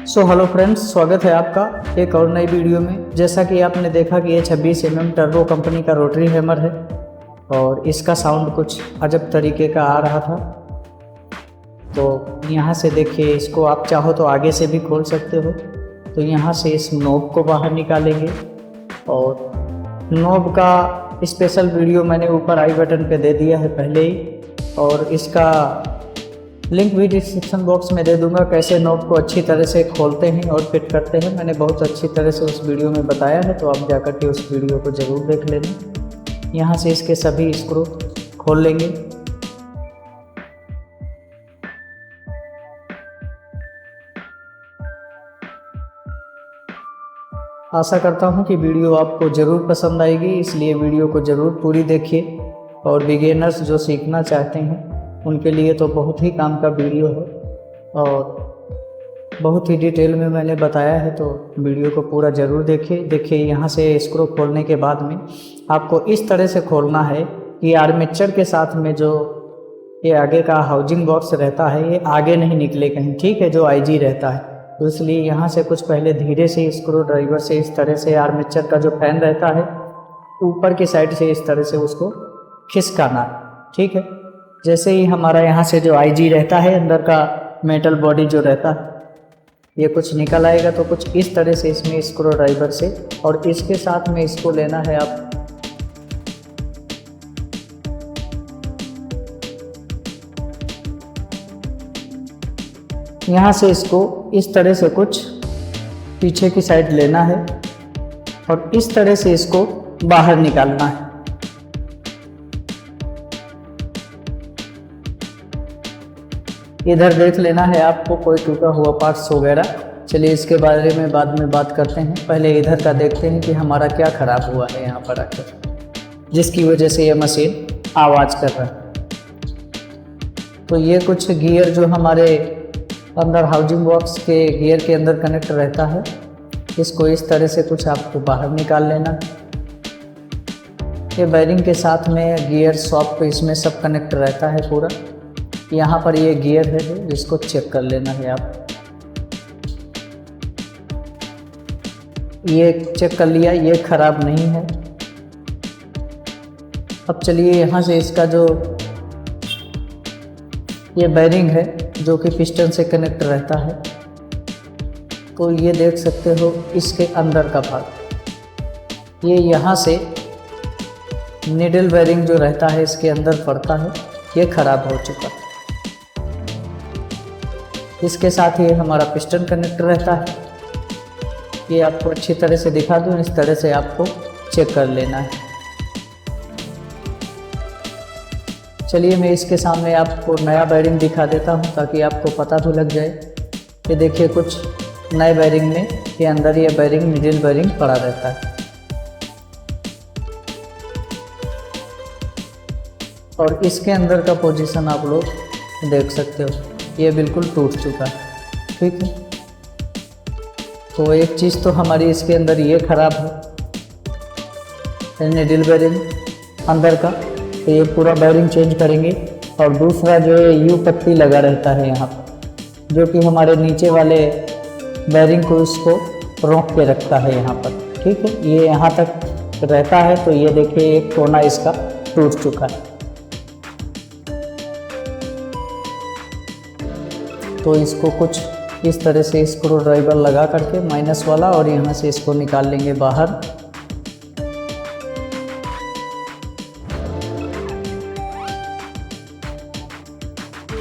Hello friends, स्वागत है आपका एक और नई वीडियो में। जैसा कि आपने देखा कि ये 26 टर्बो कंपनी का रोटरी हैमर है और इसका साउंड कुछ अजब तरीके का आ रहा था। तो यहाँ से देखिए, इसको आप चाहो तो आगे से भी खोल सकते हो। तो यहाँ से इस नॉब को बाहर निकालेंगे और नॉब का स्पेशल वीडियो मैंने ऊपर आई बटन पे दे दिया है पहले ही, और इसका लिंक भी डिस्क्रिप्शन बॉक्स में दे दूंगा कैसे नॉब को अच्छी तरह से खोलते हैं और फिट करते हैं। मैंने बहुत अच्छी तरह से उस वीडियो में बताया है, तो आप जाकर के उस वीडियो को ज़रूर देख लेना। यहाँ से इसके सभी स्क्रू खोल लेंगे। आशा करता हूँ कि वीडियो आपको ज़रूर पसंद आएगी, इसलिए वीडियो को ज़रूर पूरी देखिए। और बिगिनर्स जो सीखना चाहते हैं उनके लिए तो बहुत ही काम का वीडियो है और बहुत ही डिटेल में मैंने बताया है, तो वीडियो को पूरा ज़रूर देखिए। यहाँ से स्क्रू खोलने के बाद में आपको इस तरह से खोलना है कि आर्मेचर के साथ में जो ये आगे का हाउसिंग बॉक्स रहता है ये आगे नहीं निकले कहीं, ठीक है, जो आईजी रहता है। तो इसलिए यहाँ से कुछ पहले धीरे से स्क्रू ड्राइवर से इस तरह से आर्मेचर का जो फैन रहता है ऊपर की साइड से इस तरह से उसको खिसकाना, ठीक है। जैसे ही हमारा यहाँ से जो आईजी रहता है, अंदर का मेटल बॉडी जो रहता है, ये कुछ निकल आएगा। तो कुछ इस तरह से इसमें स्क्रू ड्राइवर से, और इसके साथ में इसको लेना है आप यहाँ से इसको इस तरह से कुछ पीछे की साइड लेना है और इस तरह से इसको बाहर निकालना है। इधर देख लेना है आपको कोई टूटा हुआ पार्ट्स वगैरह। चलिए इसके बारे में बाद में बात करते हैं, पहले इधर का देखते हैं कि हमारा क्या ख़राब हुआ है यहाँ पर आकर, जिसकी वजह से ये मशीन आवाज़ कर रहा है। तो ये कुछ गियर जो हमारे अंदर हाउसिंग बॉक्स के गियर के अंदर कनेक्ट रहता है, इसको इस तरह से कुछ आपको बाहर निकाल लेना। ये बेरिंग के साथ में गियर सॉफ्ट इसमें सब कनेक्ट रहता है पूरा। यहाँ पर ये गियर है, इसको चेक कर लेना है आप। ये चेक कर लिया, ये खराब नहीं है। अब चलिए यहाँ से इसका जो ये बेरिंग है जो कि पिस्टन से कनेक्ट रहता है, तो ये देख सकते हो इसके अंदर का भाग, ये यहाँ से निडल बेरिंग जो रहता है इसके अंदर पड़ता है, ये खराब हो चुका है। इसके साथ ही हमारा पिस्टन कनेक्ट रहता है, ये आपको अच्छी तरह से दिखा दूँ, इस तरह से आपको चेक कर लेना है। चलिए मैं इसके सामने आपको नया बेरिंग दिखा देता हूँ ताकि आपको पता तो लग जाए। ये देखिए कुछ नए बेरिंग में ये अंदर ये बेरिंग निडल बेरिंग पड़ा रहता है, और इसके अंदर का पोजीशन आप लोग देख सकते हो, ये बिल्कुल टूट चुका है, ठीक है। तो एक चीज़ तो हमारी इसके अंदर ये ख़राब है निडल बेरिंग अंदर का, तो ये पूरा बेरिंग चेंज करेंगे। और दूसरा जो यू पट्टी लगा रहता है यहाँ पर, जो कि हमारे नीचे वाले बेरिंग को इसको रोक के रखता है यहाँ पर, ठीक है। ये यहाँ तक रहता है, तो ये देखिए एक कोना इसका टूट चुका है। तो इसको कुछ इस तरह से स्क्रू ड्राइवर लगा करके माइनस वाला, और यहाँ से इसको निकाल लेंगे बाहर।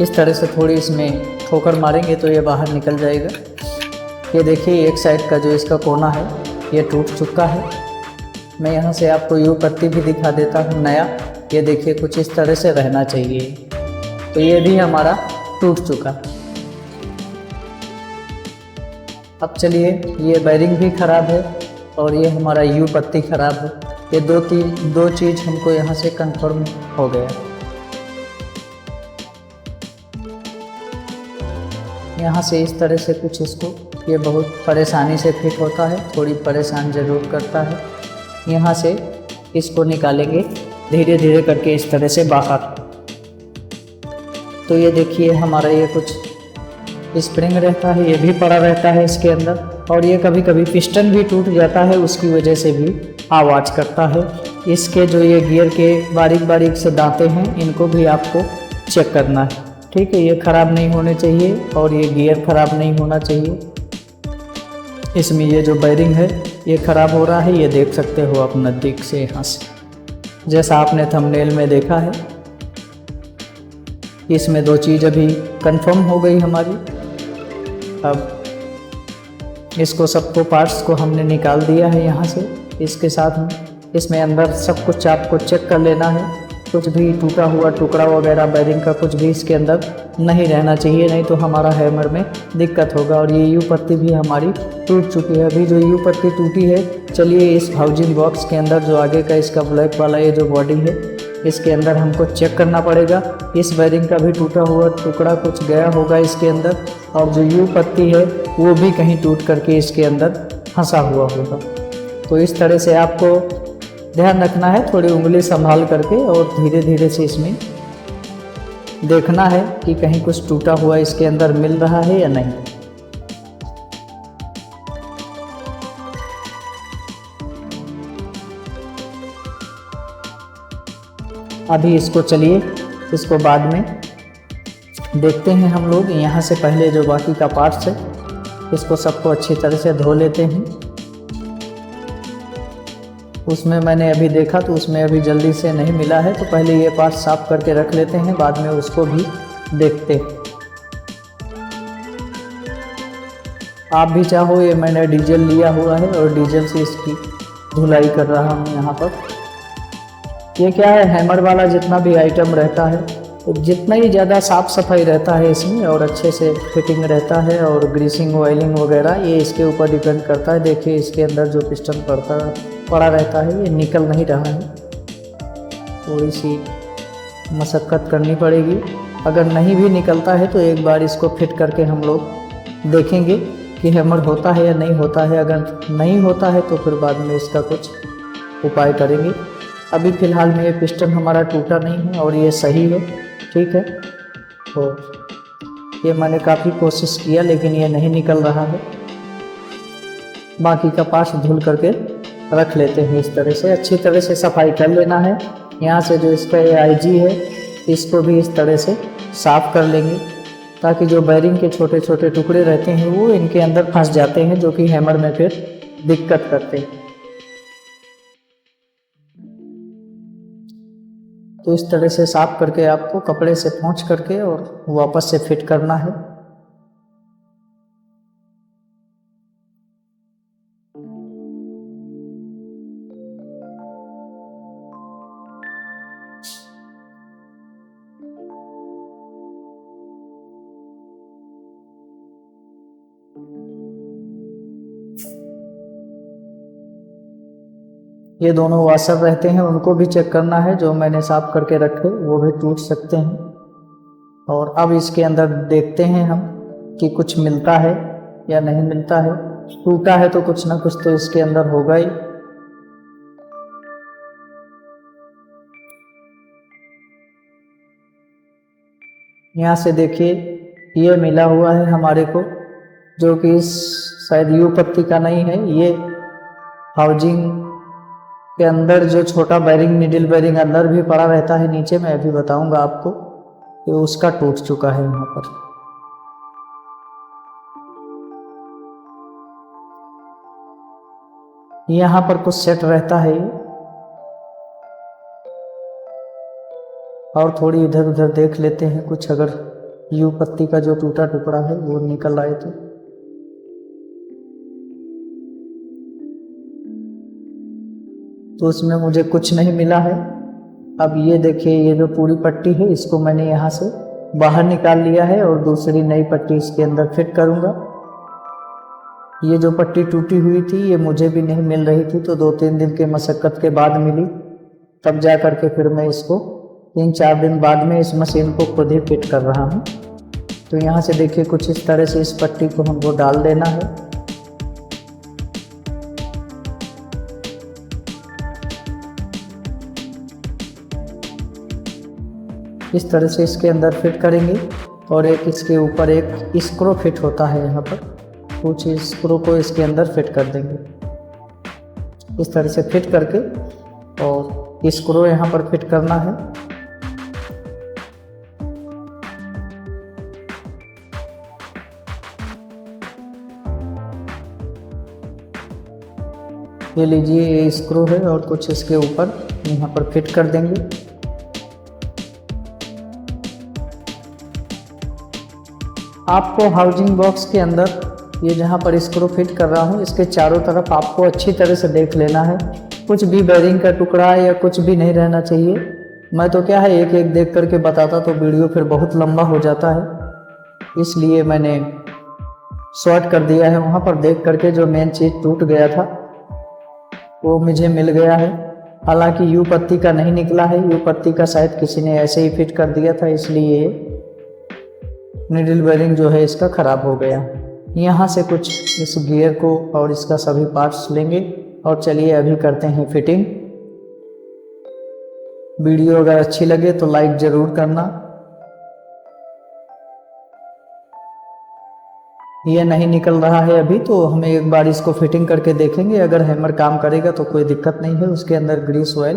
इस तरह से थोड़ी इसमें ठोकर मारेंगे तो ये बाहर निकल जाएगा। ये देखिए एक साइड का जो इसका कोना है ये टूट चुका है। मैं यहाँ से आपको यू पट्टी भी दिखा देता हूँ नया, ये देखिए कुछ इस तरह से रहना चाहिए। तो ये भी हमारा टूट चुका है। अब चलिए, ये बेरिंग भी ख़राब है और ये हमारा यू पत्ती ख़राब है। ये दो चीज़ हमको यहाँ से कंफर्म हो गया। यहाँ से इस तरह से कुछ इसको, ये बहुत परेशानी से फिट होता है, थोड़ी परेशान ज़रूर करता है। यहाँ से इसको निकालेंगे धीरे धीरे करके इस तरह से बाहर। तो ये देखिए हमारा ये कुछ स्प्रिंग रहता है ये भी पड़ा रहता है इसके अंदर, और ये कभी कभी पिस्टन भी टूट जाता है, उसकी वजह से भी आवाज़ करता है। इसके जो ये गियर के बारीक बारीक से दांते हैं इनको भी आपको चेक करना है, ठीक है। ये ख़राब नहीं होने चाहिए और ये गियर ख़राब नहीं होना चाहिए। इसमें ये जो बैरिंग है ये ख़राब हो रहा है, ये देख सकते हो आप नज़दीक से यहाँ से, जैसा आपने थंबनेल में देखा है। इसमें दो चीज़ अभी कंफर्म हो गई हमारी। अब इसको सबको पार्ट्स को हमने निकाल दिया है यहाँ से। इसके साथ में इसमें अंदर सब कुछ आपको चेक कर लेना है, कुछ भी टूटा हुआ टुकड़ा वगैरह बैरिंग का कुछ भी इसके अंदर नहीं रहना चाहिए, नहीं तो हमारा हैमर में दिक्कत होगा। और ये यू पत्ती भी हमारी टूट चुकी है। अभी जो यू पत्ती टूटी है, चलिए इस हाउजिंग बॉक्स के अंदर जो आगे का इसका ब्लैक वाला ये जो बॉडी है इसके अंदर हमको चेक करना पड़ेगा। इस बैरिंग का भी टूटा हुआ टुकड़ा कुछ गया होगा इसके अंदर, और जो यू पत्ती है वो भी कहीं टूट करके इसके अंदर फंसा हुआ होगा। तो इस तरह से आपको ध्यान रखना है, थोड़ी उंगली संभाल करके और धीरे धीरे से इसमें देखना है कि कहीं कुछ टूटा हुआ इसके अंदर मिल रहा है या नहीं। अभी इसको चलिए इसको बाद में देखते हैं हम लोग। यहाँ से पहले जो बाकी का पार्ट्स है इसको सबको अच्छी तरह से धो लेते हैं। उसमें मैंने अभी देखा तो उसमें अभी जल्दी से नहीं मिला है, तो पहले ये पार्ट साफ करके रख लेते हैं, बाद में उसको भी देखते हैं। आप भी चाहो, ये मैंने डीजल लिया हुआ है और डीजल से इसकी धुलाई कर रहा हूँ यहाँ पर। ये क्या है, हैमर वाला जितना भी आइटम रहता है तो जितना ही ज़्यादा साफ़ सफाई रहता है इसमें और अच्छे से फिटिंग रहता है और ग्रीसिंग ऑयलिंग वगैरह ये इसके ऊपर डिपेंड करता है। देखिए इसके अंदर जो पिस्टन पड़ा रहता है ये निकल नहीं रहा है, थोड़ी सी मशक्क़त करनी पड़ेगी। अगर नहीं भी निकलता है तो एक बार इसको फिट करके हम लोग देखेंगे कि हैमर होता है या नहीं होता है। अगर नहीं होता है तो फिर बाद में इसका कुछ उपाय करेंगे। अभी फ़िलहाल में ये पिस्टन हमारा टूटा नहीं है और ये सही है, ठीक है। तो ये मैंने काफ़ी कोशिश किया लेकिन ये नहीं निकल रहा है। बाकी का पार्ट्स धुल करके रख लेते हैं। इस तरह से अच्छी तरह से सफाई कर लेना है। यहाँ से जो इसका ये आईजी है इसको भी इस तरह से साफ़ कर लेंगे, ताकि जो बैरिंग के छोटे छोटे टुकड़े रहते हैं वो इनके अंदर फंस जाते हैं, जो कि हैमर में फिर दिक्कत करते हैं। तो इस तरह से साफ करके आपको कपड़े से पोंछ करके और वापस से फिट करना है। ये दोनों वाशर रहते हैं उनको भी चेक करना है, जो मैंने साफ करके रखे वो भी टूट सकते हैं। और अब इसके अंदर देखते हैं हम कि कुछ मिलता है या नहीं मिलता है। टूटा है तो कुछ ना कुछ तो इसके अंदर होगा ही। यहाँ से देखिए ये मिला हुआ है हमारे को, जो कि शायद यू पत्ती का नहीं है। ये हाउजिंग के अंदर जो छोटा बैरिंग निडल बैरिंग अंदर भी पड़ा रहता है नीचे, मैं अभी बताऊंगा आपको कि उसका टूट चुका है। यहाँ पर यहाँ पर कुछ सेट रहता है ये, और थोड़ी इधर उधर देख लेते हैं कुछ अगर यू पत्ती का जो टूटा टुकड़ा है वो निकल आए तो उसमें मुझे कुछ नहीं मिला है। अब ये देखिए ये जो पूरी पट्टी है इसको मैंने यहाँ से बाहर निकाल लिया है और दूसरी नई पट्टी इसके अंदर फिट करूँगा। ये जो पट्टी टूटी हुई थी ये मुझे भी नहीं मिल रही थी, तो 2-3 दिन के मशक्क़त के बाद मिली, तब जा कर के फिर मैं इसको 3-4 दिन बाद में इस मशीन को खुद ही फिट कर रहा हूँ। तो यहाँ से देखिए कुछ इस तरह से इस पट्टी को हमको डाल देना है। इस तरह से इसके अंदर फिट करेंगे और एक इसके ऊपर एक स्क्रू फिट होता है। यहाँ पर कुछ स्क्रू को इसके अंदर फिट कर देंगे, इस तरह से फिट करके, और स्क्रू यहाँ पर फिट करना है। ये लीजिए, ये स्क्रू है और कुछ इसके ऊपर यहाँ पर फिट कर देंगे। आपको हाउसिंग बॉक्स के अंदर ये जहाँ पर स्क्रू फिट कर रहा हूँ, इसके चारों तरफ आपको अच्छी तरह से देख लेना है। कुछ भी बेरिंग का टुकड़ा या कुछ भी नहीं रहना चाहिए। मैं तो क्या है एक एक देख करके बताता तो वीडियो फिर बहुत लंबा हो जाता है, इसलिए मैंने शॉर्ट कर दिया है। वहाँ पर देख करके जो मेन चीज़ टूट गया था वो मुझे मिल गया है। हालांकि यू पत्ती का नहीं निकला है, यू पत्ती का शायद किसी ने ऐसे ही फिट कर दिया था, इसलिए नीडल बेरिंग जो है इसका ख़राब हो गया। यहाँ से कुछ इस गियर को और इसका सभी पार्ट्स लेंगे और चलिए अभी करते हैं फिटिंग। वीडियो अगर अच्छी लगे तो लाइक ज़रूर करना। ये नहीं निकल रहा है अभी, तो हमें एक बार इसको फिटिंग करके देखेंगे। अगर हैमर काम करेगा तो कोई दिक्कत नहीं है, उसके अंदर ग्रीस ऑयल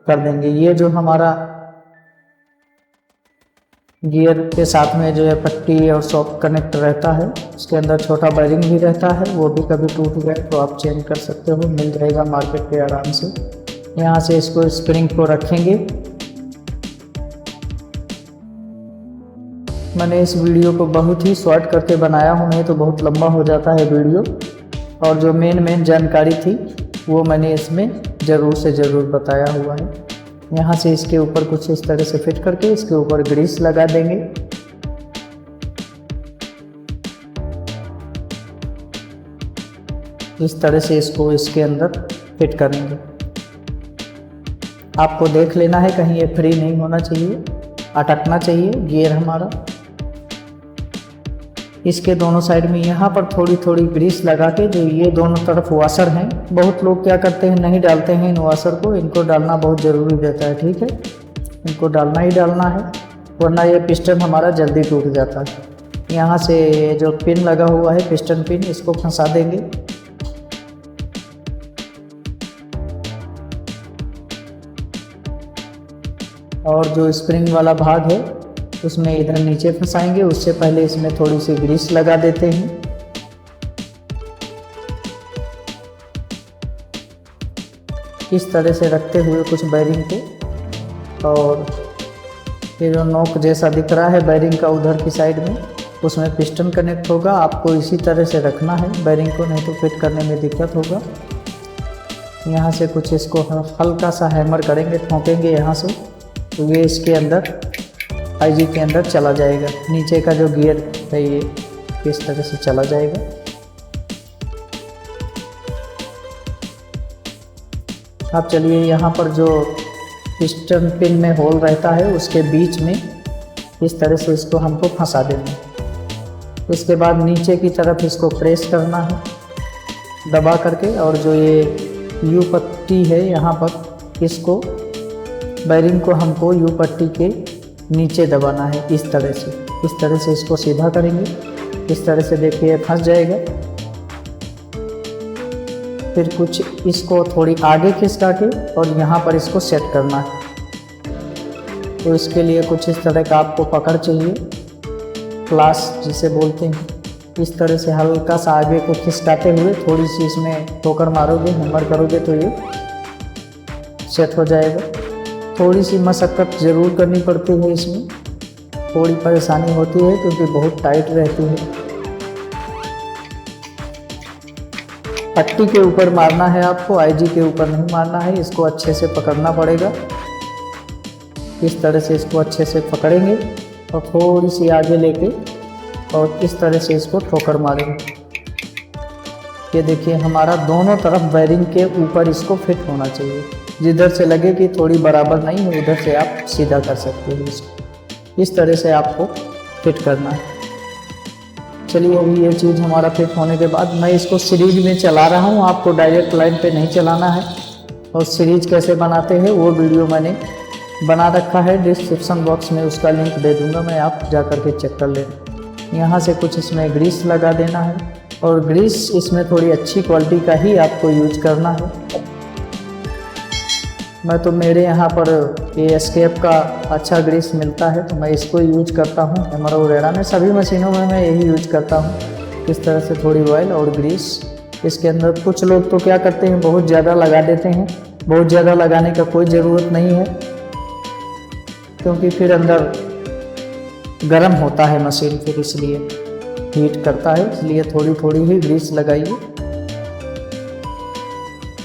कर देंगे। ये जो हमारा गियर के साथ में जो है पट्टी और सॉफ्ट कनेक्ट रहता है, उसके अंदर छोटा बेरिंग भी रहता है, वो भी कभी टूट गए तो आप चेंज कर सकते हो, मिल जाएगा मार्केट पे आराम से। यहाँ से इसको स्प्रिंग को रखेंगे। मैंने इस वीडियो को बहुत ही शॉर्ट करके बनाया हूँ, नहीं तो बहुत लंबा हो जाता है वीडियो, और जो मेन जानकारी थी वो मैंने इसमें ज़रूर से ज़रूर बताया हुआ है। यहाँ से इसके ऊपर कुछ इस तरह से फिट करके इसके ऊपर ग्रीस लगा देंगे। इस तरह से इसको इसके अंदर फिट करेंगे। आपको देख लेना है कहीं ये फ्री नहीं होना चाहिए, अटकना चाहिए गियर हमारा। इसके दोनों साइड में यहाँ पर थोड़ी थोड़ी ग्रीस लगा के, जो ये दोनों तरफ वाशर हैं, बहुत लोग क्या करते हैं नहीं डालते हैं इन वाशर को, इनको डालना बहुत ज़रूरी रहता है। ठीक है, इनको डालना ही डालना है, वरना ये पिस्टन हमारा जल्दी टूट जाता है। यहाँ से जो पिन लगा हुआ है पिस्टन पिन, इसको फंसा देंगे। और जो स्प्रिंग वाला भाग है उसमें इधर नीचे फंसाएंगे। उससे पहले इसमें थोड़ी सी ग्रीस लगा देते हैं। इस तरह से रखते हुए कुछ बेरिंग को, और ये जो नोक जैसा दिख रहा है बेरिंग का उधर की साइड में, उसमें पिस्टन कनेक्ट होगा। आपको इसी तरह से रखना है बेरिंग को, नहीं तो फिट करने में दिक्कत होगा। यहाँ से कुछ इसको हल्का सा हैमर करेंगे, ठोकेंगे यहाँ से, तो ये इसके अंदर आईजी के अंदर चला जाएगा। नीचे का जो गियर है ये इस तरह से चला जाएगा। अब चलिए यहाँ पर जो पिस्टन पिन में होल रहता है उसके बीच में इस तरह से इसको हमको फंसा देना है। इसके बाद नीचे की तरफ इसको प्रेस करना है दबा करके, और जो ये यू पट्टी है यहाँ पर, इसको बेरिंग को हमको यू पट्टी के नीचे दबाना है। इस तरह से इसको सीधा करेंगे। इस तरह से देखिए फंस जाएगा। फिर कुछ इसको थोड़ी आगे खिसका के और यहाँ पर इसको सेट करना है। तो इसके लिए कुछ इस तरह का आपको पकड़ चाहिए, क्लास जिसे बोलते हैं। इस तरह से हल्का सा आगे को खिसकाते हुए थोड़ी सी इसमें ठोकर मारोगे, हैमर करोगे तो ये सेट हो जाएगा। थोड़ी सी मशक्क़त ज़रूर करनी पड़ती है, इसमें थोड़ी परेशानी होती है क्योंकि बहुत टाइट रहती है। पट्टी के ऊपर मारना है आपको, आईजी के ऊपर नहीं मारना है। इसको अच्छे से पकड़ना पड़ेगा। इस तरह से इसको अच्छे से पकड़ेंगे और थोड़ी सी आगे लेके और इस तरह से इसको ठोकर मारेंगे। ये देखिए हमारा दोनों तरफ बेरिंग के ऊपर इसको फिट होना चाहिए। जिधर से लगे कि थोड़ी बराबर नहीं है उधर से आप सीधा कर सकते हो इसको। इस तरह से आपको फिट करना है। चलिए अभी ये चीज़ हमारा फिट होने के बाद मैं इसको सीरीज में चला रहा हूँ। आपको डायरेक्ट लाइन पे नहीं चलाना है, और सीरीज कैसे बनाते हैं वो वीडियो मैंने बना रखा है, डिस्क्रिप्शन बॉक्स में उसका लिंक दे दूंगा मैं, आप जा कर के चेक कर लेना। यहाँ से कुछ इसमें ग्रीस लगा देना है, और ग्रीस इसमें थोड़ी अच्छी क्वालिटी का ही आपको यूज करना है। मैं तो मेरे यहाँ पर ये एस्केप का अच्छा ग्रीस मिलता है तो मैं इसको यूज करता हूँ। हैमर वगैरह में सभी मशीनों में मैं यही यूज करता हूँ। इस तरह से थोड़ी ऑयल और ग्रीस इसके अंदर। कुछ लोग तो क्या करते हैं, बहुत ज़्यादा लगा देते हैं। बहुत ज़्यादा लगाने का कोई ज़रूरत नहीं है, क्योंकि फिर अंदर गर्म होता है मशीन, फिर इसलिए हीट करता है, इसलिए थोड़ी थोड़ी ही ग्रीस लगाइए।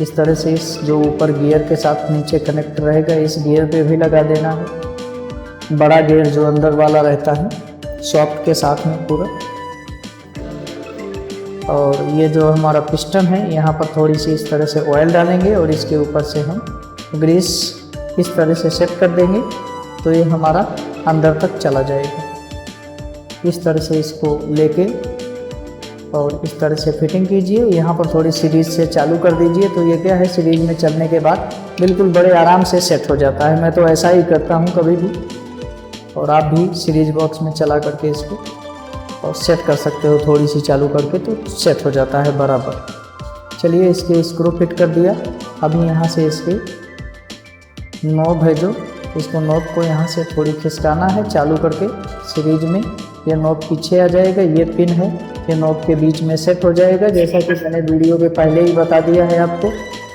इस तरह से इस जो ऊपर गियर के साथ नीचे कनेक्ट रहेगा, इस गियर पे भी लगा देना है। बड़ा गियर जो अंदर वाला रहता है सॉफ्ट के साथ में पूरा। और ये जो हमारा पिस्टन है, यहाँ पर थोड़ी सी इस तरह से ऑयल डालेंगे और इसके ऊपर से हम ग्रीस इस तरह से सेट कर देंगे, तो ये हमारा अंदर तक चला जाएगा। इस तरह से इसको लेके और इस तरह से फिटिंग कीजिए। यहाँ पर थोड़ी सीरीज से चालू कर दीजिए, तो ये क्या है, सीरीज में चलने के बाद बिल्कुल बड़े आराम से सेट हो जाता है। मैं तो ऐसा ही करता हूँ कभी भी, और आप भी सीरीज बॉक्स में चला करके इसको और सेट कर सकते हो, थोड़ी सी चालू करके तो सेट हो जाता है बराबर। चलिए इसके स्क्रू फिट कर दिया। अभी यहाँ से इसके नॉब है जो, इसको नॉब को यहाँ से थोड़ी खिसकाना है चालू करके सीरीज में। ये नॉब पीछे आ जाएगा, ये पिन है, ये नॉब के बीच में सेट हो जाएगा। जैसा कि मैंने वीडियो के पहले ही बता दिया है आपको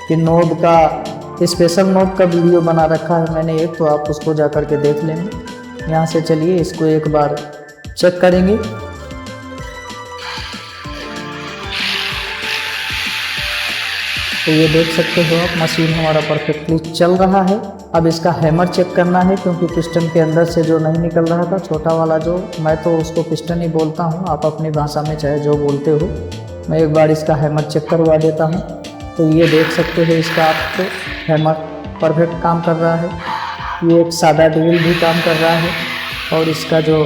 कि नॉब का स्पेशल नॉब का वीडियो बना रखा है मैंने एक, तो आप उसको जा कर के देख लेंगे। यहाँ से चलिए इसको एक बार चेक करेंगे। तो ये देख सकते हो आप, मशीन हमारा परफेक्टली चल रहा है। अब इसका हैमर चेक करना है, क्योंकि पिस्टन के अंदर से जो नहीं निकल रहा था छोटा वाला, जो मैं तो उसको पिस्टन ही बोलता हूँ, आप अपनी भाषा में चाहे जो बोलते हो। मैं एक बार इसका हैमर चेक करवा देता हूँ। तो ये देख सकते हो इसका आपको हैमर परफेक्ट काम कर रहा है। ये एक सादा ड्रिल भी काम कर रहा है, और इसका जो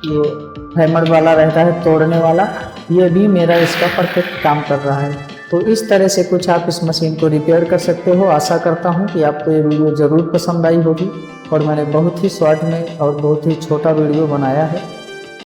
ये हैमर वाला रहता है तोड़ने वाला, ये भी मेरा इसका परफेक्ट काम कर रहा है। तो इस तरह से कुछ आप इस मशीन को रिपेयर कर सकते हो। आशा करता हूँ कि आपको ये वीडियो ज़रूर पसंद आई होगी, और मैंने बहुत ही शॉर्ट में और बहुत ही छोटा वीडियो बनाया है।